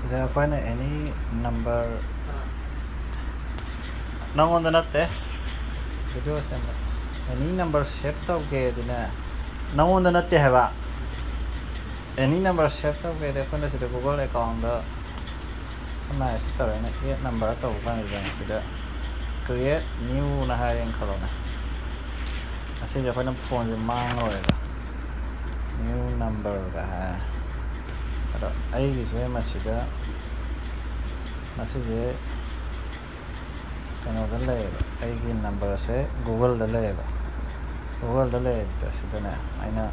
Sida akoina any number nangonda natte video send any number save tawge dina nangonda natte haba any number save tawge de akoina sida Google account da samna sita na create number taw kan sida create new na hayen khalona asige akoina phone je mang loida new number ga ada ai se masida masije kano da leba aigi number se Google da leba sida aina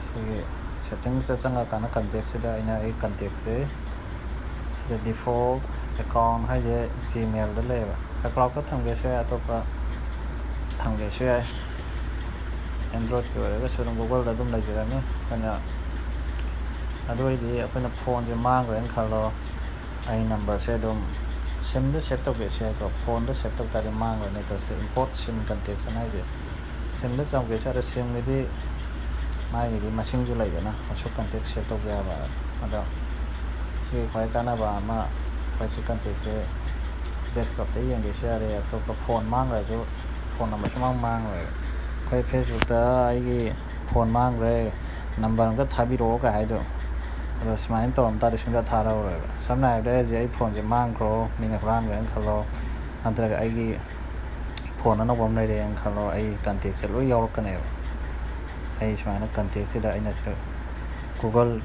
sige settings da changa kana contact sida aina ai contact se sida default account hai je Gmail da leba cloud ka thamge se atopa thamge se Android ke ore so Google da dum la jirani kana adoidi apna phone je mang ren khalo ai number se dum sim da set up se ko phone da set up tari mang ne to se import sim contact se nai je sim da chang ke sa sim ni di mai ni masing ju lai na aso contact set up ya ba ada si khoi kana ba ma khoi si contact se desktop te yang ge share to ko phone mang ra jo phone number se mang ra khoi Facebook ta ai gi phone mang re number ga thabi ro ka hai do Rasmain to am tari sunga thara ora samna de je ai phone je mang kro mina ran ren khalo antra ga ai phone na bom nei de ang khalo ai contact se lo yaw ka ne ai smaina contact se da ina se Google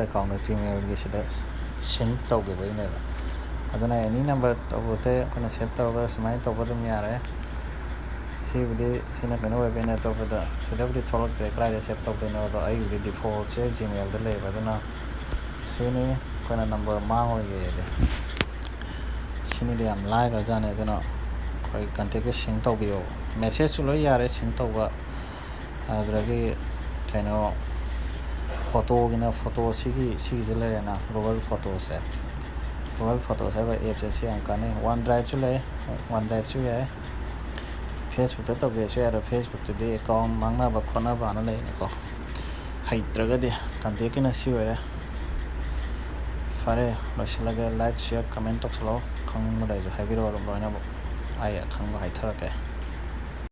account na Gmail ge se da send to ge bai ne ba adana any number to bote kana save to ga smain to bodum yare si bude sina kana web ne to boda sida bude tholok de krai de save to de no do ai bude default se Gmail de le ba dana sini kana number mang ho ye de sini de am like ga jane de no koi contact ke sing to bio message lo yare sing to ba adra ge kana photo gina photo sigi je le na Google Photos ba app se siang kane OneDrive chu le OneDrive chu ye Facebook ta to ge share Facebook to de account mangna ba khona ba na le ko haitraga de contact ke na si were fare loislaga like share comment to slo khang mo dai jo habiro ro na bo ai khang ba hai thara ke